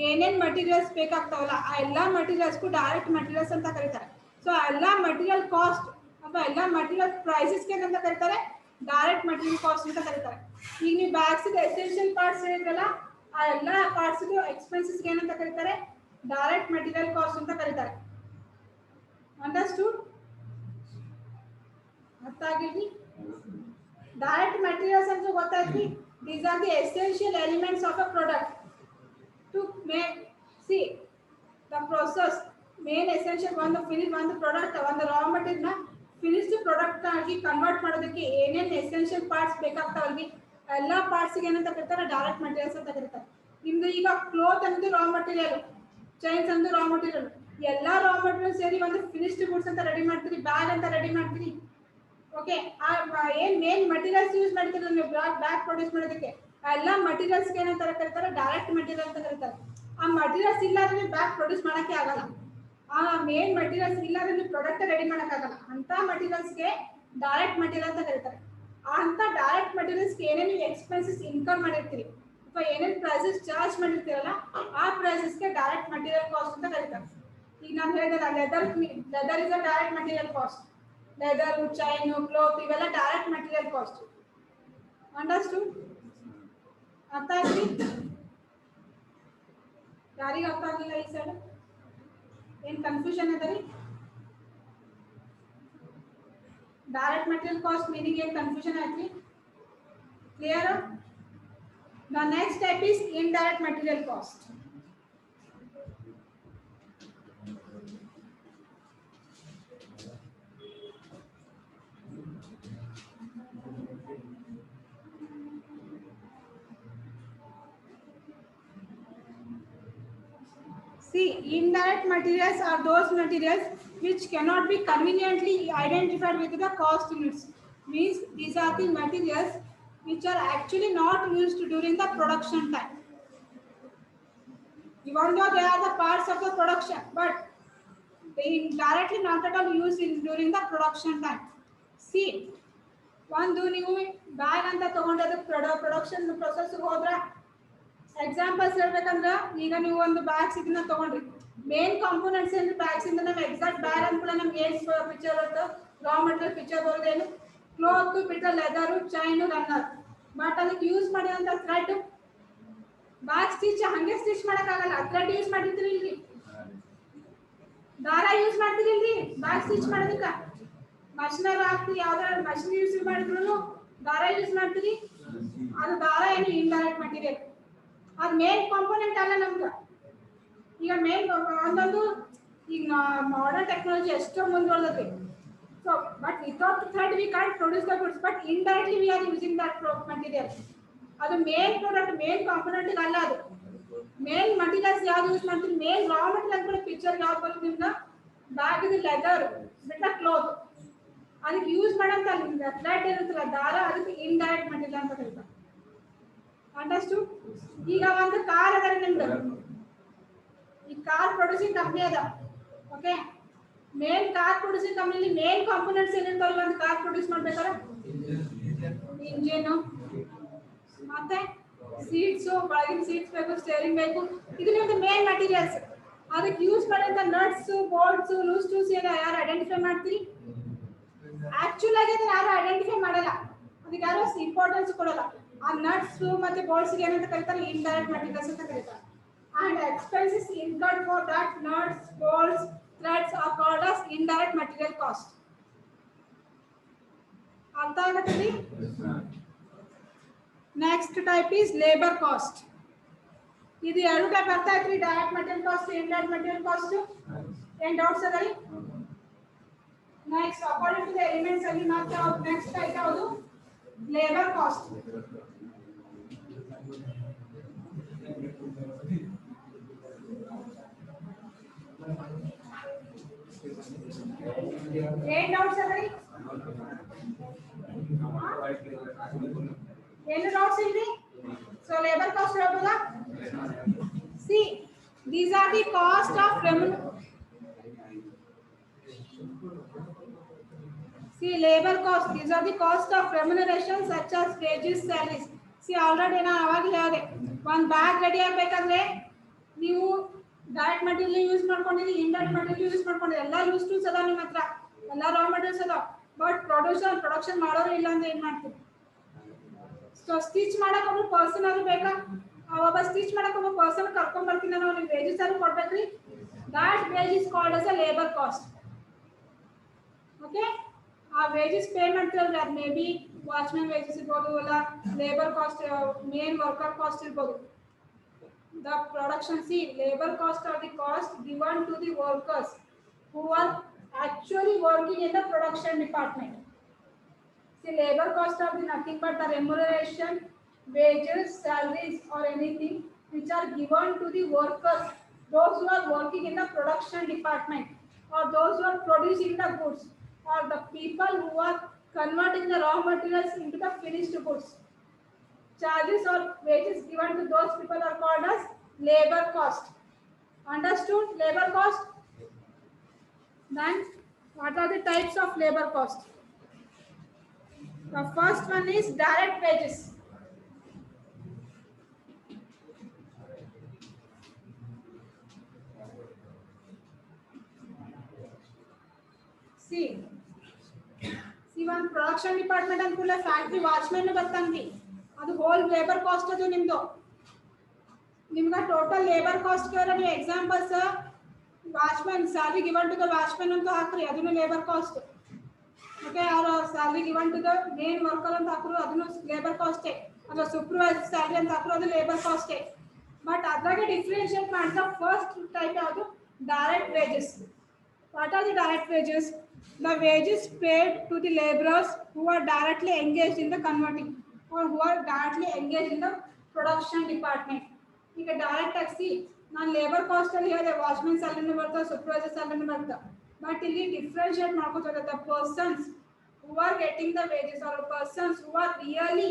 ಏನೇನು ಮಟೀರಿಯಲ್ಸ್ ಬೇಕಾಗ್ತಾವಲ್ಲ ಆ ಎಲ್ಲ ಮಟೀರಿಯಲ್ಸ್ಗೂ ಡೈರೆಕ್ಟ್ ಮಟೀರಿಯಲ್ಸ್ ಅಂತ ಕರೀತಾರೆ ಸೊ ಆ ಎಲ್ಲ ಮಟೀರಿಯಲ್ ಕಾಸ್ಟ್ ಅಥವಾ ಎಲ್ಲ ಮಟೀರಿಯಲ್ ಪ್ರೈಸಸ್ಗೆ ಏನಂತ ಕರೀತಾರೆ ಡೈರೆಕ್ಟ್ ಮಟೀರಿಯಲ್ ಕಾಸ್ಟ್ ಅಂತ ಕರೀತಾರೆ ಈಗ ನೀವು ಬ್ಯಾಗ್ಸ್ ಎಸೆನ್ಷಿಯಲ್ ಪಾರ್ಟ್ಸ್ ಹೇಳಿದ್ರಲ್ಲ ಆ ಎಲ್ಲ ಪಾರ್ಟ್ಸ್ಗೂ ಎಕ್ಸ್ಪೆನ್ಸಸ್ಗೆ ಏನಂತ ಕರೀತಾರೆ ಡೈರೆಕ್ಟ್ ಮಟೀರಿಯಲ್ ಕಾಸ್ಟ್ ಅಂತ ಕರೀತಾರೆ ಅಂಡರ್ಸ್ಟೂಡ್ ಅರ್ಥ ಆಗಿರ್ಲಿ ಡೈರೆಕ್ಟ್ ಮಟೀರಿಯಲ್ಸ್ ಅಂತ ಗೊತ್ತಾಯ್ತು these are the essential elements of a product to make see the process main essential ಒಂದು ಫಿನಿಶ್ ಒಂದು ಪ್ರಾಡಕ್ಟ್ ಒಂದು ರಾ ಮಟೀರಿಯಲ್ ನ ಫಿನಿಶ್ಡ್ ಪ್ರಾಡಕ್ಟ್ ಆಗಿ ಕನ್ವರ್ಟ್ ಮಾಡೋದಕ್ಕೆ ಏನೇನು ಎಸೆನ್ಷಿಯಲ್ ಪಾರ್ಟ್ಸ್ ಬೇಕಾಗ್ತಾವಲ್ವಿ ಎಲ್ಲ ಪಾರ್ಟ್ಸ್ ಗೆ ಏನಂತ ಕರೀತಾರೆ ಡೈರೆಕ್ಟ್ ಮಟೀರಿಯಲ್ಸ್ ಅಂತ ಕರೀತಾರೆ ನಿಮ್ದು ಈಗ ಕ್ಲೋತ್ ಅನ್ನೋದು ರಾ ಮಟೀರಿಯಲ್ ಚೈನ್ಸ್ ಅನ್ನೋದು ರಾ ಮಟೀರಿಯಲ್ ಎಲ್ಲ ರಾ ಮಟೀರಿಯಲ್ ಸೇರಿ ಒಂದು ಫಿನಿಶ್ಡ್ ಗೂಡ್ಸ್ ಅಂತ ರೆಡಿ ಮಾಡ್ತೀರಿ ಬ್ಯಾಗ್ ಅಂತ ರೆಡಿ ಮಾಡ್ತೀರಿ ಓಕೆ ಏನ್ ಮೇನ್ ಮಟೀರಿಯಲ್ಸ್ ಯೂಸ್ ಮಾಡ್ತೀರಿ ನೀವು ಬ್ಯಾಗ್ ಪ್ರೊಡ್ಯೂಸ್ ಮಾಡೋದಕ್ಕೆ ಎಲ್ಲ ಮಟೀರಿಯಲ್ಸ್ ಏನಂತ ಕರೀತಾರೆ ಡೈರೆಕ್ಟ್ ಮಟೀರಿಯಲ್ ಅಂತ ಕರೀತಾರೆ ಆ ಮಟೀರಿಯಲ್ಸ್ ಇಲ್ಲ ಅಂದ್ರೆ ಬ್ಯಾಗ್ ಪ್ರೊಡ್ಯೂಸ್ ಮಾಡಕ್ಕೆ ಆಗಲ್ಲ ಆ ಮೇನ್ ಮಟೀರಿಯಲ್ಸ್ ಇಲ್ಲ ಅಂದ್ರೆ ನೀವು ಪ್ರಾಡಕ್ಟ್ ರೆಡಿ ಮಾಡಕ್ಕಾಗಲ್ಲ ಅಂತ ಮಟೀರಿಯಲ್ಸ್ಗೆ ಡೈರೆಕ್ಟ್ ಮಟೀರಿಯಲ್ ಅಂತ ಕರೀತಾರೆ ಅಂತ ಡೈರೆಕ್ಟ್ ಮಟೀರಿಯಲ್ಸ್ಗೆ ಏನೇನು ಎಕ್ಸ್ಪೆನ್ಸಸ್ ಇನ್ಕಮ್ ಮಾಡಿರ್ತೀರಿ ಅಥವಾ ಏನೇನು ಪ್ರೈಸಸ್ ಚಾರ್ಜ್ ಮಾಡಿರ್ತೀರಲ್ಲ ಆ ಪ್ರೈಸಸ್ಗೆ ಡೈರೆಕ್ಟ್ ಮಟೀರಿಯಲ್ ಕಾಸ್ಟ್ ಅಂತ ಕರೀತಾರೆ ಈಗ ನಾನು ಹೇಳಿದಲ್ಲ leather is a direct material cost leather chain cloth ಇವೆಲ್ಲ ಡೈರೆಕ್ಟ್ ಮಟೀರಿಯಲ್ ಕಾಸ್ಟ್ ಅಂಡರ್ಸ್ಟೂಡ್ ಅರ್ಥ ಆಯ್ತು ಯಾರಿಗೆ ಅರ್ಥ ಆಗಿಲ್ಲ ಈ ಸೈಡ್ ಏನು ಕನ್ಫ್ಯೂಷನ್ ಅದ ರೀ ಡೈರೆಕ್ಟ್ ಮಟೀರಿಯಲ್ ಕಾಸ್ಟ್ ಮೀನಿಂಗ್ ಏನು ಕನ್ಫ್ಯೂಷನ್ ಆಯ್ತು clear the next type is indirect material cost See, indirect materials are those materials which cannot be conveniently identified with the cost units. Means these are the materials which are actually not used during the production time. Even though they are the parts of the production, but they directly not at all used during the production time. See, ಒಂದು ನೀವು bag ಅಂತ ತಗೊಂಡದ production process ಹೋದ್ರೆ examples ಹೇಳ್ಬೇಕಂದ್ರೆ ಈಗ ನೀವು ಒಂದು bags ಇದನ್ನ ತಗೊಂಡ್ರಿ ಮೇನ್ ಕಾಂಪೋನೆಂಟ್ಸ್ ಏನು ಬ್ಯಾಗ್ಸ್ ಇಂದ ನಾವು ಎಕ್ಸಾಕ್ಟ್ ಬ್ಯಾಗ್ ಅನ್ಕೊಳ್ಳ ನಮ್ಗೆ ಏನು ಪಿಕ್ಚರ್ ಬರುತ್ತೆ ರಾ ಮೆಟೀರಿಯಲ್ ಪಿಕ್ಚರ್ ಬರೋದೇನು ಕ್ಲಾತ್ ಬಿಟ್ರೆ ಲೆದರ್ ಚೈನ್ ರನ್ನರ್ ಬಟ್ ಅದಕ್ಕೆ ಯೂಸ್ ಮಾಡಿದಂತ ಥ್ರೆಡ್ ಬ್ಯಾಗ್ ಸ್ಟಿಚ್ ಹಂಗೆ ಸ್ಟಿಚ್ ಮಾಡಕ್ಕಾಗಲ್ಲ ಥ್ರೆಡ್ ಯೂಸ್ ಮಾಡಿರ್ತೀರಿ ಇಲ್ರಿ ದಾರ ಯೂಸ್ ಮಾಡ್ತೀರಿ ಇಲ್ರಿ ಬ್ಯಾಗ್ ಸ್ಟಿಚ್ ಮಾಡೋದಕ್ಕೆ ಮಷಿನರ್ ಹಾಕ್ತಿ ಯಾವ್ದಾದ್ರು ಮಷಿನ್ ಯೂಸ್ ಮಾಡಿದ್ರು ದಾರ ಯೂಸ್ ಮಾಡ್ತೀರಿ ಅದು ದಾರ ಏನು ಇಂಡೈರೆಕ್ಟ್ ಮೆಟೀರಿಯಲ್ ಅದು ಮೇನ್ ಕಾಂಪೋನೆಂಟ್ ಅಲ್ಲ ನಮ್ಗೆ ಈಗ ಮೇನ್ ಒಂದೊಂದು ಈಗ ಮಾಡರ್ನ್ ಟೆಕ್ನಾಲಜಿ ಎಷ್ಟೋ ಮುಂದುವರೆದೈತಿ so but without thread we can't produce the goods but indirectly we are using that material ಅದು ಮೇನ್ ಪ್ರಾಡಕ್ಟ್ ಮೇನ್ ಕಾಂಪೋನೆಂಟ್ ಅಲ್ಲ ಅದು ಮೇನ್ ಮಟೀರಿಯಲ್ಸ್ ಯಾವ್ದು ಯೂಸ್ ಮಾಡ್ತೀವಿ ಮೇನ್ ರಾ ಮಟೀರಿಯಲ್ ಕೂಡ ಪಿಕ್ಚರ್ ಯಾವ್ದು ಬರುತ್ತೆ ನಿಮ್ಗೆ ಬ್ಯಾಗ್ ಇದು ಲೆದರ್ ಬಿಟ್ಟ ಕ್ಲೋತ್ ಅದಕ್ಕೆ ಯೂಸ್ ಮಾಡಂತ ಥ್ರೆಡ್ ಇರುತ್ತಲ್ಲ ದಾರ ಅದಕ್ಕೆ ಇಂಡೈರೆಕ್ಟ್ ಮಟೀರಿಯಲ್ ಅಂತ ಕರೀತಾರೆ ಅಂಡರ್ಸ್ಟುಡ್ ಈಗ ಒಂದು ಕಾರ್ ಅದ ನಿಮ್ದು ಈ ಕಾರ್ ಪ್ರೊಡ್ಯೂಸಿಂಗ್ ಕಂಪನಿ ಅದ ಓಕೆ ಮೇನ್ ಕಾರ್ ಪ್ರೊಡ್ಯೂಸಿಂಗ್ ಕಂಪನಿಲಿ ಮೇನ್ ಕಾಂಪೋನೆಂಟ್ಸ್ ಏನಿರ್ತಾವಲ್ಲ ಒಂದು ಕಾರ್ ಪ್ರೊಡ್ಯೂಸ್ ಮಾಡ್ಬೇಕಾದ್ರೆ ಇಂಜಿನ್ ಮತ್ತೆ ಸೀಟ್ಸ್ ಒಳಗಿನ ಸೀಟ್ಸ್ ಬೇಕು ಸ್ಟೇರಿಂಗ್ ಬೇಕು ಇದು ನಿಮ್ದು ಮೇನ್ ಮೆಟೀರಿಯಲ್ಸ್ ಅದಕ್ಕೆ ಯೂಸ್ ಮಾಡೋಂಥ ನಟ್ಸ್ ಬೋಲ್ಟ್ಸ್ ಲೂಸ್ ಟೂಲ್ಸ್ ಎಲ್ಲ ಯಾರು ಐಡೆಂಟಿಫೈ ಮಾಡ್ತೀರಿ ಆಕ್ಚುಲ್ ಆಗಿ ಅದನ್ನ ಯಾರು ಐಡೆಂಟಿಫೈ ಮಾಡಲ್ಲ ಅದಕ್ಕೆ ಯಾರು ಇಂಪಾರ್ಟೆನ್ಸ್ ಕೊಡಲ್ಲ ಆ ನಟ್ಸ್ ಮತ್ತೆ ಬೋಲ್ಟ್ಸ್ ಏನಂತ ಕರೀತಾರೆ ಇಂಡೈರೆಕ್ಟ್ ಮೆಟೀರಿಯಲ್ಸ್ ಅಂತ ಕರೀತಾರೆ and expenses incurred for that nuts bolts threads are called as indirect material cost artha aguttadi next type is labor cost idu ಎರಡು ಟೈಪ್ ಅರ್ಥ ಆಯ್ತು direct material cost indirect material cost ಏನ್ doubts ಅದರಿ next according to the elements ಅಲ್ಲಿ ಮತ್ತೆ next type ಯಾವುದು labor cost ಏನ್ doubts ಅದರಿ ಏನು ಡೌಟ್ಸ್ ಇಲ್ರಿ ಸೊ ಲೇಬರ್ ಕಾಸ್ಟ್ ಹೇಳ್ಬೋದಾ see these are the cost of labor cost these are the cost of remuneration such as wages salaries see already ನಾನು ಅವಾಗ ಹೇಳಿದೆ ಒಂದು ಬ್ಯಾಗ್ ರೆಡಿ ಆಗಬೇಕಂದ್ರೆ ನೀವು ಡೈರೆಕ್ಟ್ ಮೆಟೀರಿಯಲ್ ಯೂಸ್ ಮಾಡ್ಕೊಂಡಿರಿ ಇಂಡೈರೆಕ್ಟ್ ಮೆಟೀರಿಯಲ್ ಯೂಸ್ ಮಾಡ್ಕೊಂಡಿರಿ ಎಲ್ಲ ಯೂಸ್ ಟೂಲ್ಸ್ ಅದಾವ ನಿಮ್ಮ ಹತ್ರ ಎಲ್ಲ ರಾ ಮೆಟೀರಿಯಲ್ಸ್ ಅದಾವ ಬಟ್ ಪ್ರೊಡಕ್ಷನ್ ಮಾಡೋರು ಇಲ್ಲ ಅಂದ್ರೆ ಏನು ಮಾಡ್ತೀವಿ ಸೊ ಸ್ಟಿಚ್ ಮಾಡಕ್ಕೆ ಒಬ್ಬ ಪರ್ಸನ್ ಆದ್ರೂ ಬೇಕಾ ಒಬ್ಬ ಸ್ಟಿಚ್ ಮಾಡಕ್ಕೆ ಒಬ್ಬ ಪರ್ಸನ್ ಕರ್ಕೊಂಡ್ ಬರ್ತೀನಿ ನಾನು ಅವ್ರಿಗೆ ವೇಜಸ್ ಆದ್ರೂ ಕೊಡ್ಬೇಕ್ರಿ that wage is called as a labor cost okay our wages payment that may be watchman wages irbodu alla labor cost main worker cost irbodu the production see labor cost are the cost given to the workers who are actually working in the production department see labor cost are nothing but the remuneration wages salaries or anything which are given to the workers those who are working in the production department or those who are producing the goods or the people who are converting the raw materials into the finished goods charges or wages given to those people are called as labor cost understood labor cost then what are the types of labor cost the first one is direct wages see one production department ಅನ್ಕೂಲ factory watchman ಬರ್ತಾನ್ರಿ ಅದು hole labour cost ಅದು ನಿಮ್ಗೆ total labour cost ಕೇಳಿದ್ರೆ ನೀವು examples watchman salary given to the watchman ಅಂತ ಹಾಕ್ರಿ ಅದನ್ನು labour cost okay ಅವರ salary given to the main worker ಅಂತ ಹಾಕ್ರು ಅದನ್ನು ಲೇಬರ್ ಕಾಸ್ಟೇ ಅಥವಾ ಸೂಪರ್ವೈಸರ್ ಸ್ಯಾಲರಿ ಅಂತ ಹಾಕ್ರು ಅದು ಲೇಬರ್ ಕಾಸ್ಟೇ ಬಟ್ ಅದ್ರಾಗೆ ಡಿಫ್ರೆನ್ಶಿಯೇಟ್ ಮಾಡ್ತಾ ಫಸ್ಟ್ ಟೈಪ್ ಯಾವುದು direct wages what are the direct wages the wages paid to the laborers who are directly engaged in the converting or who are directly engaged in the production department ಈಗ direct ಆಗಿ ನಾನು labour cost ಅಲ್ಲಿ ಹೇಳಿದೆ watchman ಸ್ಯಾಲರಿನೂ ಬರ್ತಾ supervisor ಸ್ಯಾಲರಿನೂ ಬರ್ತಾ but ಇಲ್ಲಿ differentiate ಮಾಡ್ಕೋತಾರೆ the persons who are getting the wages or persons who are really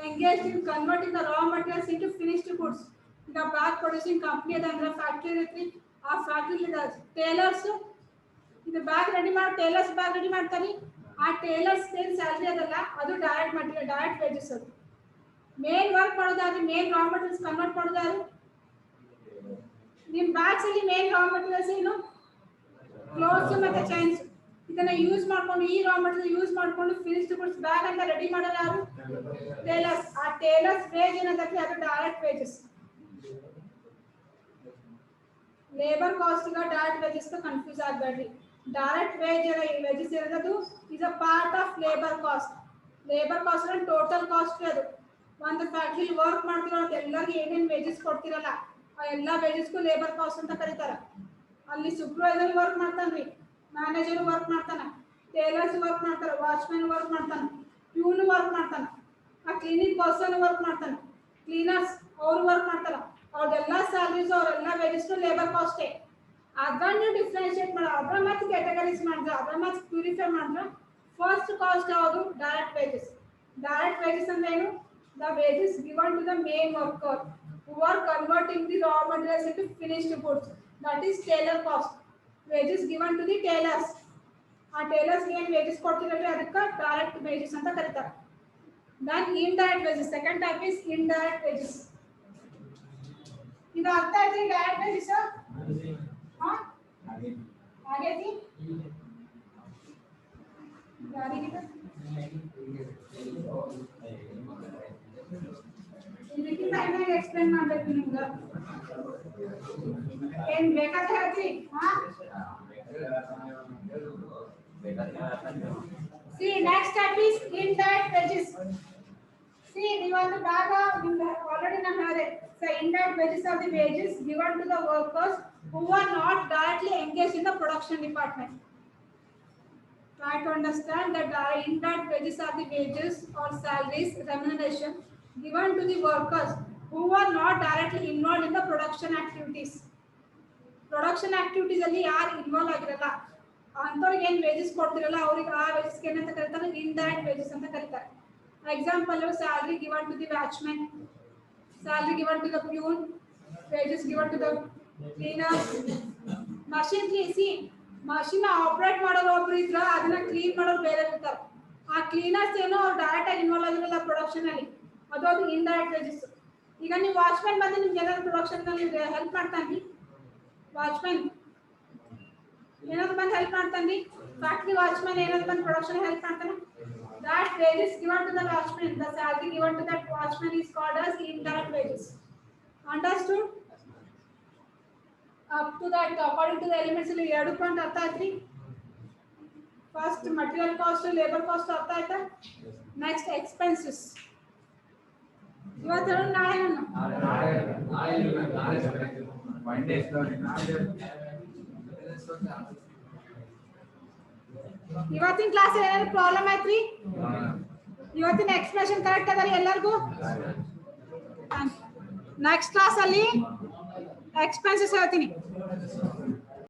engaged in converting the raw materials into finished goods ಈಗ ಬ್ಯಾಗ್ ಪ್ರೊಡ್ಯೂಸಿಂಗ್ ಕಂಪನಿ ಅದ ಅಂದ್ರೆ ಫ್ಯಾಕ್ಟರಿ ಇರತ್ರಿ ಆ ಫ್ಯಾಕ್ಟರಿ ಟೇಲರ್ಸ್ ಇದು bag ready ಮಾಡಿ Taylor's bag ready ಮಾಡ್ತಾರೆ ಆ Taylor's ಏನು salary ಅದಲ್ಲ ಅದು ಡೈರೆಕ್ಟ್ ಮೆಟೀರಿಯಲ್ ಡೈರೆಕ್ಟ್ ವೇಜಸ್ ಅದು ಮೇನ್ ವರ್ಕ್ ಮಾಡೋದಾದ್ರೆ ಮೇನ್ ರಾ ಮೆಟೀರಿಯಲ್ಸ್ ಕನ್ವರ್ಟ್ ಮಾಡೋದಾದ್ರೆ ನಿಮ್ಮ ಬ್ಯಾಗ್ಸ್ ಅಲ್ಲಿ ಮೇನ್ ರಾ ಮೆಟೀರಿಯಲ್ಸ್ ಏನು ಕ್ಲೋತ್ಸ್ ಮತ್ತೆ ಚೈನ್ಸ್ ಇದನ್ನ ಯೂಸ್ ಮಾಡ್ಕೊಂಡು ಈ ರಾ ಮೆಟೀರಿಯಲ್ ಯೂಸ್ ಮಾಡ್ಕೊಂಡು ಫಿನಿಶ್ಡ್ ಗುಡ್ಸ್ ಬ್ಯಾಗ್ ಅಂತ ರೆಡಿ ಮಾಡೋರು ಯಾರು ಟೇಲರ್ಸ್ ಆ ಟೇಲರ್ಸ್ ವೇಜ್ ಏನಂದ್ರೆ ಅದು ಡೈರೆಕ್ಟ್ ವೇಜಸ್ ಲೇಬರ್ ಕಾಸ್ಟ್ ಗ ಡೈರೆಕ್ಟ್ ವೇಜಸ್ ಗ ಕನ್ಫ್ಯೂಸ್ ಆಗಬೇಡಿ ಡೈರೆಕ್ಟ್ ವೇಜಸ್ ಇರೋದು is a part of labour cost ಅಂದ್ರೆ ಟೋಟಲ್ ಕಾಸ್ಟ್ ಅದು ಒಂದು ಫ್ಯಾಕ್ಟರಿ ವರ್ಕ್ ಮಾಡ್ತಿರೋ ಎಲ್ಲರಿಗೂ ಏನೇನು ವೇಜಸ್ ಕೊಡ್ತಿರಲ್ಲ ಆ ಎಲ್ಲ ವೇಜಸ್ಗೂ ಲೇಬರ್ ಕಾಸ್ಟ್ ಅಂತ ಕರೀತಾರೆ ಅಲ್ಲಿ ಸೂಪರ್ವೈಸರ್ ವರ್ಕ್ ಮಾಡ್ತಾನ್ರಿ ಮ್ಯಾನೇಜರ್ ವರ್ಕ್ ಮಾಡ್ತಾನೆ ಟೇಲರ್ಸ್ ವರ್ಕ್ ಮಾಡ್ತಾರೆ ವಾಚ್ಮನ್ ವರ್ಕ್ ಮಾಡ್ತಾನೆ ಪ್ಯೂನ್ ವರ್ಕ್ ಮಾಡ್ತಾನೆ ಆ ಕ್ಲೀನಿಂಗ್ ಪರ್ಸನ್ ವರ್ಕ್ ಮಾಡ್ತಾನೆ ಕ್ಲೀನರ್ಸ್ ಅವ್ರು ವರ್ಕ್ ಮಾಡ್ತಾರ ಅವ್ರದೆಲ್ಲ ಸ್ಯಾಲರೀಸ್ ಅವರೆಲ್ಲ ವೇಜಸ್ಗೂ ಲೇಬರ್ ಕಾಸ್ಟೇ ಅದನ್ನು ಡಿಫ್ರೆನ್ಶಿಯೇಟ್ ಮಾಡ ಅದ್ರ ಮತ್ತೆ ಕ್ಯಾಟಗರೀಸ್ ಮಾಡಿದ್ರೆ ಅದ್ರ ಮತ್ತೆ ಪ್ಯೂರಿಫೈ ಮಾಡಿದ್ರೆ ಫಸ್ಟ್ ಕಾಸ್ಟ್ ಯಾವುದು ಡೈರೆಕ್ಟ್ ವೇಜಸ್ ಅಂದ್ರೆ ಏನು the wages given to the main worker who are converting the raw materials into finished goods that is tailor cost wages given to the tailors ಆ tailors ಗೆ ಏನು wages ಕೊಡ್ತಿರಲ್ಲ ಅದಕ್ಕೆ direct wages ಅಂತ ಕರೀತಾರೆ then indirect wages second type is indirect wages ಇದು ಅರ್ಥ ಆಯ್ತು direct wages ಹಾ ಆಗೈತಿ ಯಾರಿಗೆ ಇದಕ್ಕಿಂತ ಏನಾಗಿ ಎಕ್ಸ್ಪ್ಲೇನ್ ಮಾಡಬೇಕು ನಿಮ್ಗೆ ಏನ್ ಬೇಕಾದ ಹೇಳ್ತಿ ಹಾ see next type is indirect wages see ನೀವು ಒಂದು ಭಾಗ ನಿಮ್ಗೆ ಆಲ್ರೆಡಿ ನಾನು ಹೇಳಿದೆ so indirect wages are the wages given to the workers who are not directly engaged in the production department try to understand that indirect wages are the wages or salaries remuneration given to the workers who are not directly involved in the production activities ಅಲ್ಲಿ ಯಾರು involve ಆಗಿರಲ್ಲ ಅಂತವ್ರಿಗೆ ಏನು wages ಕೊಡ್ತಿರಲ್ಲ ಅವ್ರಿಗೆ ಆ ವೇಜಸ್ಗೆ ಏನಂತ ಕರೀತಾರೆ indirect wages ಅಂತ ಕರೀತಾರೆ example salary given to the watchman salary given to the peon wages given to the cleaners machine operate ಮಾಡೋರು ಒಬ್ರು ಇದ್ರೆ ಅದನ್ನ ಕ್ಲೀನ್ ಮಾಡೋರು ಬೇರೆ ಇರ್ತಾರೆ ಆ ಕ್ಲೀನರ್ಸ್ ಏನೋ ಅವ್ರು ಡೈರೆಕ್ಟ್ ಆಗಿ ಇನ್ವಾಲ್ವ್ ಆಗಿರಲ್ಲ ಪ್ರೊಡಕ್ಷನ್ ಅಲ್ಲಿ ಅದು ಇಂಡೈರೆಕ್ಟ್ ವೇಜಸ್ ಈಗ ನೀವು ವಾಚ್ಮನ್ ಬಂದು ನಿಮ್ಗೆ ಏನಾದ್ರು ಪ್ರೊಡಕ್ಷನ್ ಅಲ್ಲಿ ಹೆಲ್ಪ್ ಮಾಡ್ತಾನ್ರಿ ವಾಚ್ಮನ್ ಏನಾದ್ರು ಬಂದು ಹೆಲ್ಪ್ ಮಾಡ್ತಾನ್ರಿ ಫ್ಯಾಕ್ಟ್ರಿ ವಾಚ್ಮನ್ ಏನಾದ್ರು ಬಂದು ಪ್ರೊಡಕ್ಷನ್ ಹೆಲ್ಪ್ ಮಾಡ್ತಾನೆ that wages given to the watchman the salary given to that watchman is called as indirect wages understood up to that according to the elements ಅಲ್ಲಿ ಎರಡು point ಅರ್ಥ ಆಯ್ತ್ರಿ first material cost labour cost ಅರ್ಥ ಆಯ್ತಾ next expenses ಇವತ್ತು ನಾಳೆ ಇವತ್ತಿನ class ಏನಾದ್ರು ಪ್ರಾಬ್ಲಮ್ ಐತ್ರಿ ಇವತ್ತಿನ ಎಕ್ಸ್ಪ್ರೆಷನ್ ಕರೆಕ್ಟ್ ಅದರಿ ಎಲ್ಲರಿಗೂ ನೆಕ್ಸ್ಟ್ ಕ್ಲಾಸ್ ಅಲ್ಲಿ ಎಕ್ಸ್ಪೆನ್ಸಸ್ ಹೇಳ್ತೀನಿ